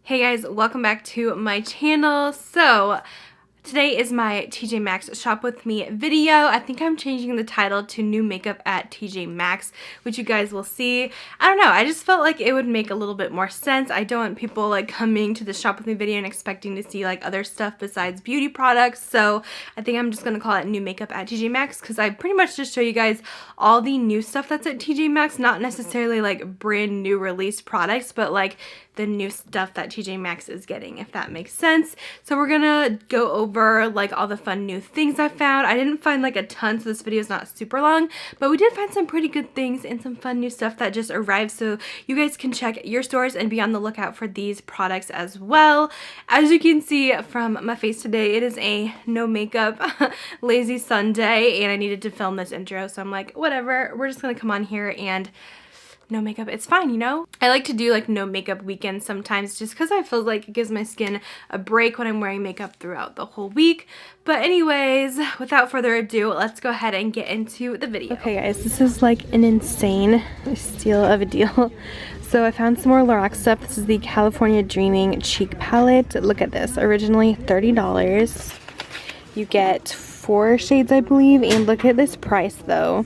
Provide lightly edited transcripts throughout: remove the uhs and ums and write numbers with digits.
Hey guys, welcome back to my channel. So today is my TJ Maxx shop with me video. I think I'm changing the title to new makeup at TJ Maxx, which you guys will see. I don't know, I just felt like it would make a little bit more sense. I don't want people like coming to the shop with me video and expecting to see like other stuff besides beauty products. So I think I'm just gonna call it new makeup at TJ Maxx because I pretty much just show you guys all the new stuff that's at TJ Maxx, not necessarily like brand new release products, but like the new stuff that TJ Maxx is getting, if that makes sense. So we're gonna go over like all the fun new things I found. I didn't find like a ton, so this video is not super long, but we did find some pretty good things and some fun new stuff that just arrived, so you guys can check your stores and be on the lookout for these products as well. As you can see from my face today, it is a no makeup lazy Sunday, and I needed to film this intro, so I'm like, whatever, we're just gonna come on here and no makeup, it's fine, you know? I like to do like no makeup weekends sometimes just because I feel like it gives my skin a break when I'm wearing makeup throughout the whole week. But anyways, without further ado, let's go ahead and get into the video. Okay guys, this is like an insane steal of a deal. So I found some more Lorac stuff. This is the California Dreaming Cheek Palette. Look at this, originally $30. You get 4 shades, I believe, and look at this price though.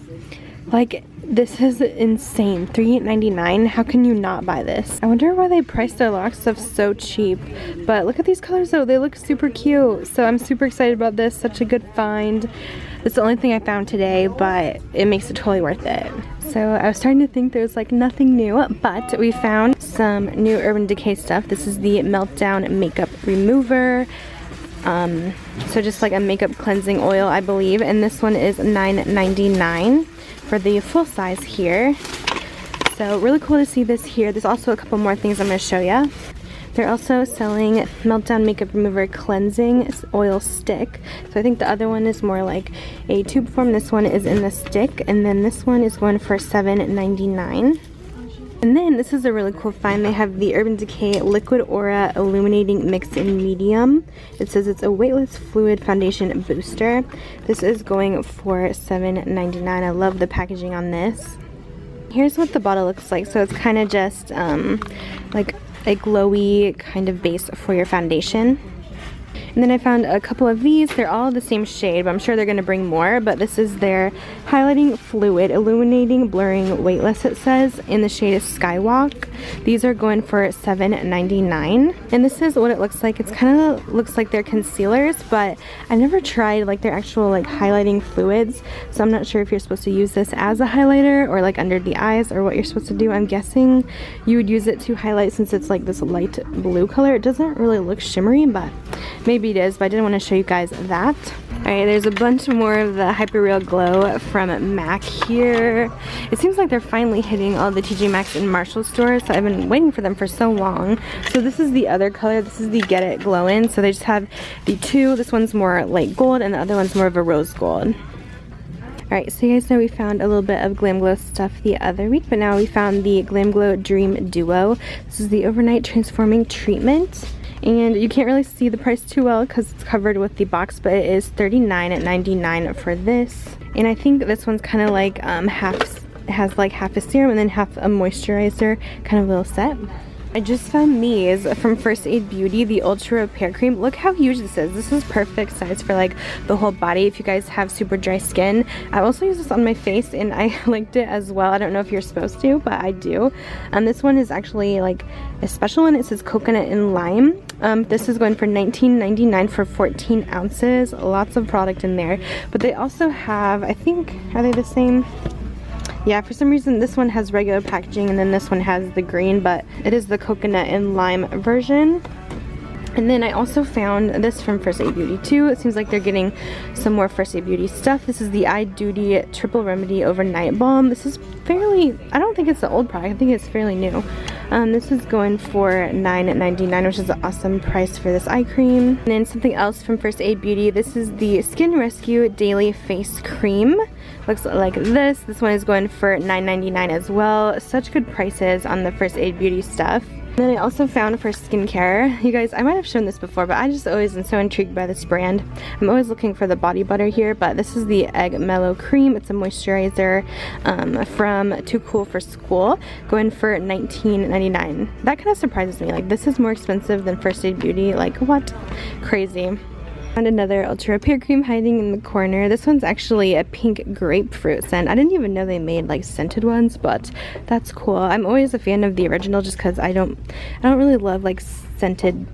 Like, this is insane. $3.99. How can you not buy this? I wonder why they priced their Lorac stuff so cheap. But look at these colors though. They look super cute. So I'm super excited about this. Such a good find. It's the only thing I found today, but it makes it totally worth it. So I was starting to think there's like nothing new, but we found some new Urban Decay stuff. This is the Meltdown Makeup Remover. So just like a makeup cleansing oil, I believe. And this one is $9.99. for the full size here. So really cool to see this here. There's also a couple more things I'm going to show you. They're also selling Meltdown Makeup Remover Cleansing Oil Stick. So I think the other one is more like a tube form. This one is in the stick, and then this one is going for $7.99. And then this is a really cool find. They have the Urban Decay Liquid Aura Illuminating Mix in Medium. It says it's a weightless fluid foundation booster. This is going for $7.99. I love the packaging on this. Here's what the bottle looks like. So it's kind of just like a glowy kind of base for your foundation. And then I found a couple of these. They're all the same shade, but I'm sure they're going to bring more. But this is their Highlighting Fluid Illuminating Blurring Weightless, it says. And the shade is Skywalk. These are going for $7.99. And this is what it looks like. It's kind of looks like they're concealers, but I never tried like their actual like highlighting fluids. So I'm not sure if you're supposed to use this as a highlighter or like under the eyes or what you're supposed to do. I'm guessing you would use it to highlight since it's like this light blue color. It doesn't really look shimmery, but maybe it is, but I didn't want to show you guys that. Alright, there's a bunch more of the Hyper Real Glow from MAC here. It seems like they're finally hitting all the TJ Maxx and Marshall stores, so I've been waiting for them for so long. So this is the other color. This is the Get It Glowin'. So they just have the two. This one's more light gold, and the other one's more of a rose gold. Alright, so you guys know we found a little bit of Glam Glow stuff the other week, but now we found the Glam Glow Dream Duo. This is the Overnight Transforming Treatment. And you can't really see the price too well because it's covered with the box, but it is $39.99 for this. And I think this one's kind of like has like half a serum and then half a moisturizer kind of little set. I just found these from First Aid Beauty, the Ultra Repair Cream. Look how huge this is. This is perfect size for like the whole body if you guys have super dry skin. I also use this on my face and I liked it as well. I don't know if you're supposed to, but I do. This one is actually like a special one. It says coconut and lime. This is going for $19.99 for 14 ounces. Lots of product in there. But they also have, I think, are they the same? Yeah, for some reason this one has regular packaging and then this one has the green, but it is the coconut and lime version. And then I also found this from First Aid Beauty too. It seems like they're getting some more First Aid Beauty stuff. This is the Eye Duty Triple Remedy Overnight Balm. This is fairly, I don't think it's the old product. I think it's fairly new. This is going for $9.99, which is an awesome price for this eye cream. And then something else from First Aid Beauty. This is the Skin Rescue Daily Face Cream. Looks like this. This one is going for $9.99 as well. Such good prices on the First Aid Beauty stuff. Then I also found for skincare, you guys, I might have shown this before, but I just always am so intrigued by this brand. I'm always looking for the body butter here, but this is the Egg Mellow Cream. It's a moisturizer from Too Cool for School, going for $19.99. That kind of surprises me. Like, this is more expensive than First Aid Beauty. Like, what? Crazy. Found another Ultra Repair cream hiding in the corner. This one's actually a pink grapefruit scent. I didn't even know they made like scented ones, but that's cool. I'm always a fan of the original just because I don't really love like scented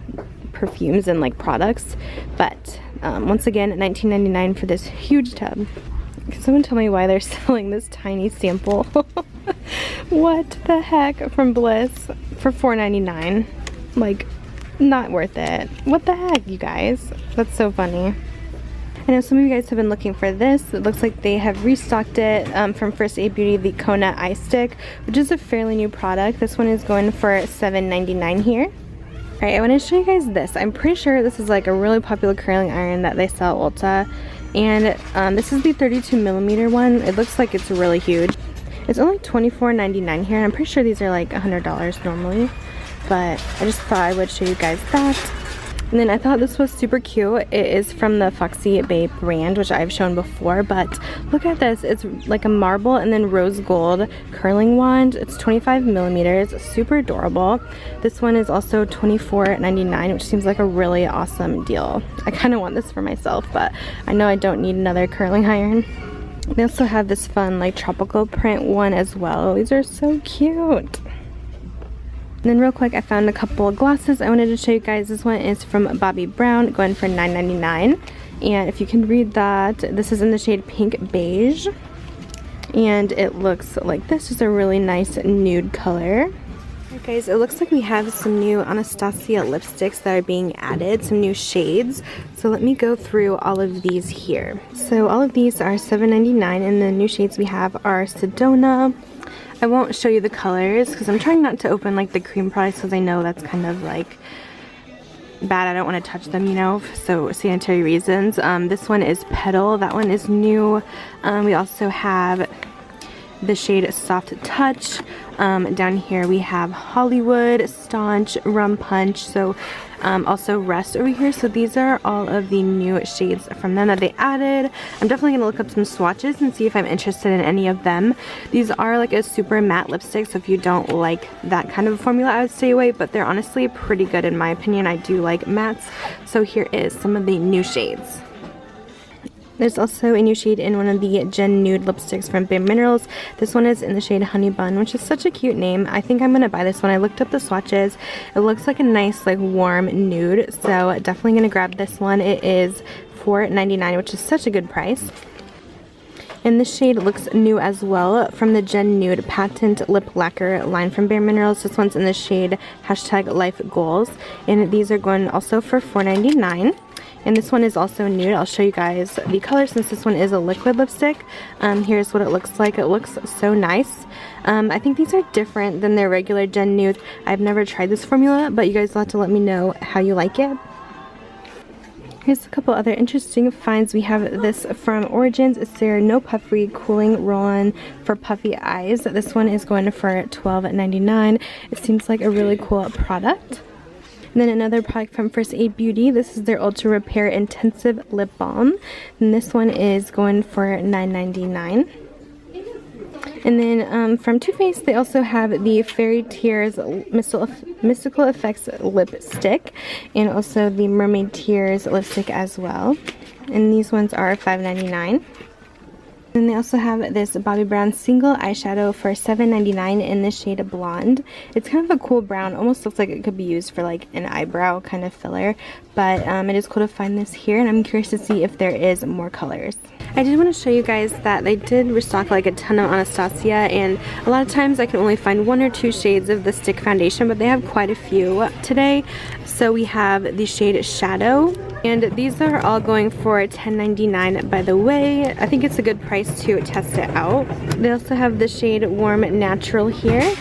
perfumes and like products. But once again, $19.99 for this huge tub. Can someone tell me why they're selling this tiny sample? What the heck, from Bliss for $4.99? Like, not worth it. What the heck, you guys? That's so funny. I know some of you guys have been looking for this. It looks like they have restocked it from First Aid Beauty, the Kona Eye Stick, which is a fairly new product. This one is going for $7.99 here. Alright, I want to show you guys this. I'm pretty sure this is like a really popular curling iron that they sell at Ulta. And this is the 32mm one. It looks like it's really huge. It's only $24.99 here, and I'm pretty sure these are like $100 normally. But I just thought I would show you guys that. And then I thought this was super cute. It is from the Foxy Babe brand, which I've shown before, but look at this. It's like a marble and then rose gold curling wand. It's 25mm, super adorable. This one is also $24.99, which seems like a really awesome deal. I kind of want this for myself, but I know I don't need another curling iron. They also have this fun like tropical print one as well. These are so cute. And then real quick, I found a couple of glasses I wanted to show you guys. This one is from Bobbi Brown, going for $9.99. And if you can read that, this is in the shade Pink Beige. And it looks like this is a really nice nude color. Alright guys, it looks like we have some new Anastasia lipsticks that are being added, some new shades. So let me go through all of these here. So all of these are $7.99, and the new shades we have are Sedona. I won't show you the colors because I'm trying not to open like the cream products because I know that's kind of like bad. I don't want to touch them, you know, so sanitary reasons. This one is Petal. That one is new. We also have the shade Soft Touch. Down here we have Hollywood, Staunch, Rum Punch, so also Rest over here. So these are all of the new shades from them that they added. I'm definitely going to look up some swatches and see if I'm interested in any of them. These are like a super matte lipstick, so if you don't like that kind of formula, I would stay away, but they're honestly pretty good in my opinion. I do like mattes. So here is some of the new shades. There's also a new shade in one of the Gen Nude lipsticks from Bare Minerals. This one is in the shade Honey Bun, which is such a cute name. I think I'm going to buy this one. I looked up the swatches. It looks like a nice like warm nude, so definitely going to grab this one. It is $4.99, which is such a good price. And this shade looks new as well, from the Gen Nude Patent Lip Lacquer line from Bare Minerals. This one's in the shade #Life Goals, and these are going also for $4.99. And this one is also nude. I'll show you guys the color since this one is a liquid lipstick. Here's what it looks like. It looks so nice. I think these are different than their regular Gen Nude. I've never tried this formula, but you guys will have to let me know how you like it. Here's a couple other interesting finds. We have this from Origins. It's their No Puffery Cooling Roll-On for Puffy Eyes. This one is going for $12.99. It seems like a really cool product. And then another product from First Aid Beauty. This is their Ultra Repair Intensive Lip Balm. And this one is going for $9.99. And then from Too Faced, they also have the Fairy Tears Mystical Effects Lipstick. And also the Mermaid Tears lipstick as well. And these ones are $5.99. And they also have this Bobbi Brown single eyeshadow for $7.99 in the shade Blonde. It's kind of a cool brown, almost looks like it could be used for like an eyebrow kind of filler. But it is cool to find this here, and I'm curious to see if there is more colors. I did want to show you guys that they did restock like a ton of Anastasia, and a lot of times I can only find 1 or 2 shades of the stick foundation, but they have quite a few today. So we have the shade Shadow, and these are all going for $10.99 by the way. I think it's a good price to test it out. They also have the shade Warm Natural here.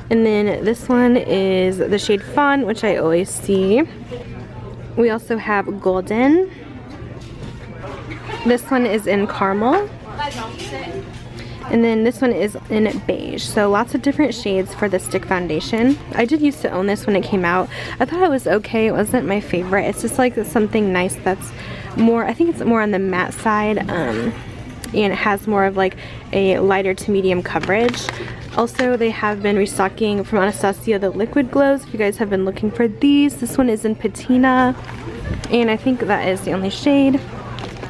And then this one is the shade Fawn, which I always see. We also have Golden. This one is in Caramel. And then this one is in beige. So lots of different shades for the stick foundation. I did used to own this when it came out. I thought it was okay. It wasn't my favorite. It's just like something nice that's more, I think it's more on the matte side. And it has more of like a lighter to medium coverage. Also, they have been restocking from Anastasia the liquid glows. If you guys have been looking for these, this one is in patina. And I think that is the only shade.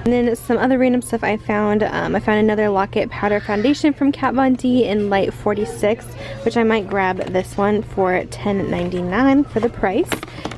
And then some other random stuff I found. I found another Lock-It Powder Foundation from Kat Von D in light 46, which I might grab this one for $10.99 for the price.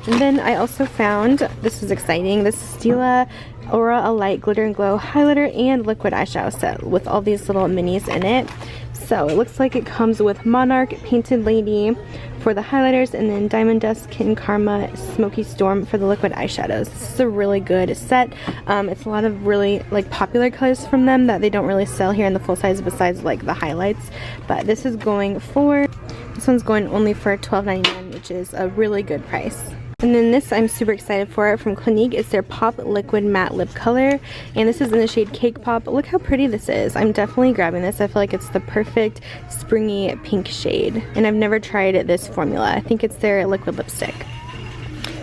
And then I also found, this is exciting, this Stila Aura Light Glitter and Glow Highlighter and Liquid Eyeshadow Set with all these little minis in it. So it looks like it comes with Monarch, Painted Lady for the highlighters, and then Diamond Dust, Kitten Karma, Smoky Storm for the liquid eyeshadows. This is a really good set. It's a lot of really like popular colors from them that they don't really sell here in the full size besides like the highlights. But this one's going only for $12.99, which is a really good price. And then this I'm super excited for from Clinique. It's their Pop Liquid Matte Lip Color. And this is in the shade Cake Pop. Look how pretty this is. I'm definitely grabbing this. I feel like it's the perfect springy pink shade. And I've never tried this formula. I think it's their liquid lipstick.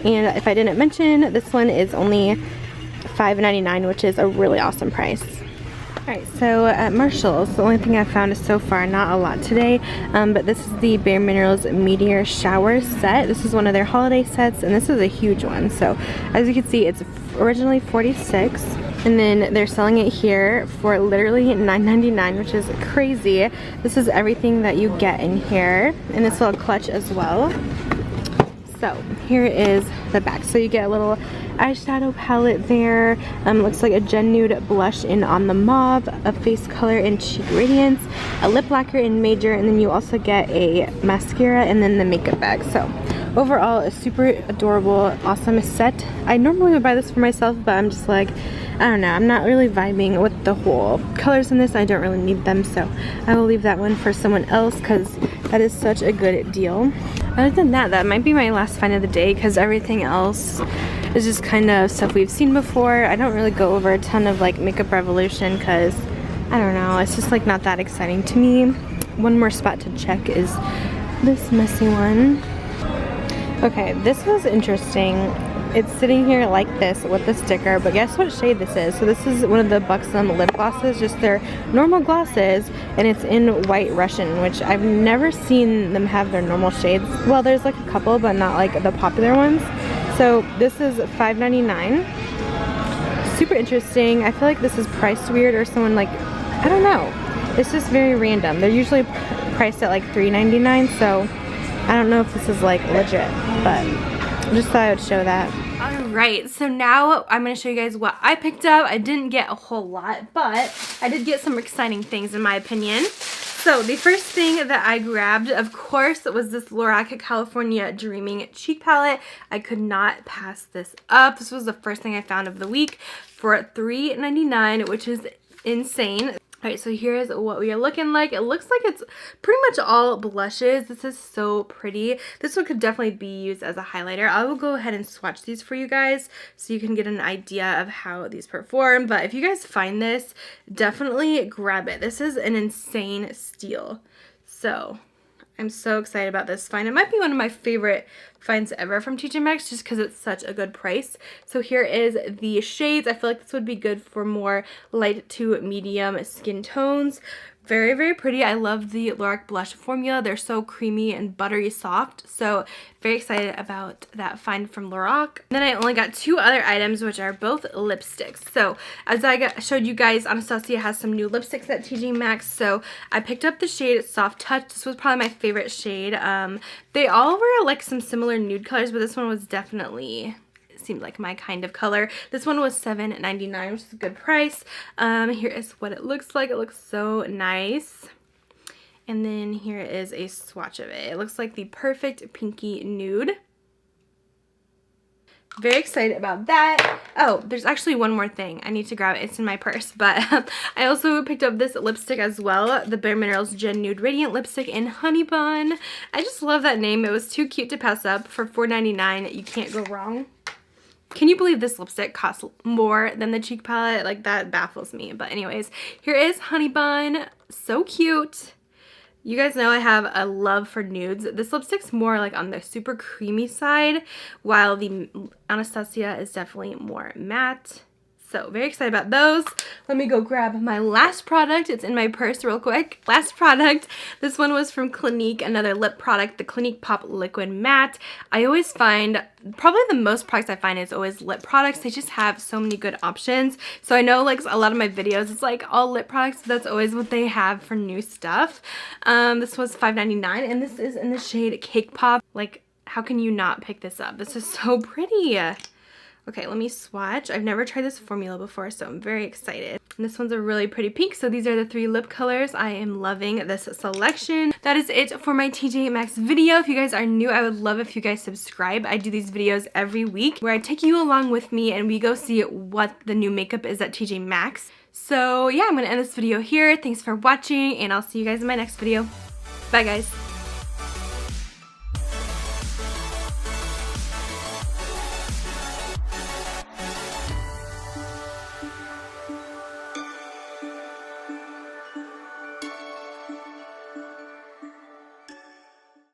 And if I didn't mention, this one is only $5.99, which is a really awesome price. Alright, so at Marshall's, the only thing I've found is so far, not a lot today, but this is the Bare Minerals Meteor Shower set. This is one of their holiday sets, and this is a huge one. So as you can see, it's originally $46, and then they're selling it here for literally $9.99, which is crazy. This is everything that you get in here, and this little clutch as well. So here is the back. So you get a little eyeshadow palette there. Looks like a Gen Nude blush in On the Mauve, a face color in Cheek Radiance, a lip lacquer in Major, and then you also get a mascara and then the makeup bag. So overall, a super adorable, awesome set. I normally would buy this for myself, but I'm just like, I don't know, I'm not really vibing with the whole colors in this. I don't really need them, so I will leave that one for someone else because that is such a good deal. Other than that, that might be my last find of the day because everything else is just kind of stuff we've seen before. I don't really go over a ton of like Makeup Revolution because, I don't know, it's just like not that exciting to me. One more spot to check is this messy one. Okay, this was interesting. It's sitting here like this with the sticker, but guess what shade this is? So this is one of the Buxom lip glosses, just their normal glosses, and it's in White Russian, which I've never seen them have their normal shades. Well, there's like a couple, but not like the popular ones. So this is $5.99. Super interesting. I feel like this is priced weird, or someone like, I don't know. It's just very random. They're usually priced at like $3.99, so I don't know if this is like legit, but I just thought I would show that. Alright, so now I'm going to show you guys what I picked up. I didn't get a whole lot, but I did get some exciting things in my opinion. So the first thing that I grabbed, of course, was this Lorac California Dreaming Cheek Palette. I could not pass this up. This was the first thing I found of the week for $3.99, which is insane. Alright, so here's what we are looking like. It looks like it's pretty much all blushes. This is so pretty. This one could definitely be used as a highlighter. I will go ahead and swatch these for you guys so you can get an idea of how these perform. But if you guys find this, definitely grab it. This is an insane steal. So I'm so excited about this find. It might be one of my favorite finds ever from TJ Maxx just because it's such a good price. So here is the shades. I feel like this would be good for more light to medium skin tones. Very, very pretty. I love the Lorac blush formula. They're so creamy and buttery soft. So very excited about that find from Lorac. Then I only got two other items, which are both lipsticks. So as I showed you guys, Anastasia has some new lipsticks at TJ Maxx. So I picked up the shade Soft Touch. This was probably my favorite shade. They all were like some similar nude colors, but this one was definitely seemed like my kind of color. This one was $7.99, which is a good price. Here is what it looks like. It looks so nice. And then here is a swatch of it. It looks like the perfect pinky nude. Very excited about that. Oh, there's actually one more thing. I need to grab it. It's in my purse. But I also picked up this lipstick as well. The Bare Minerals Gen Nude Radiant Lipstick in Honey Bun. I just love that name. It was too cute to pass up. For $4.99, you can't go wrong. Can you believe this lipstick costs more than the cheek palette? Like, that baffles me. But anyways, here is Honey Bun. So cute. You guys know I have a love for nudes. This lipstick's more like on the super creamy side, while the Anastasia is definitely more matte. So very excited about those. Let me go grab my last product. It's in my purse real quick. Last product. This one was from Clinique, another lip product, the Clinique Pop Liquid Matte. I always find, probably the most products I find is always lip products. They just have so many good options. So I know like a lot of my videos, it's like all lip products. That's always what they have for new stuff. This was $5.99 and this is in the shade Cake Pop. Like, how can you not pick this up? This is so pretty. Okay, let me swatch. I've never tried this formula before, so I'm very excited. And this one's a really pretty pink. So these are the 3 lip colors. I am loving this selection. That is it for my TJ Maxx video. If you guys are new, I would love if you guys subscribe. I do these videos every week where I take you along with me and we go see what the new makeup is at TJ Maxx. So yeah, I'm going to end this video here. Thanks for watching, and I'll see you guys in my next video. Bye, guys.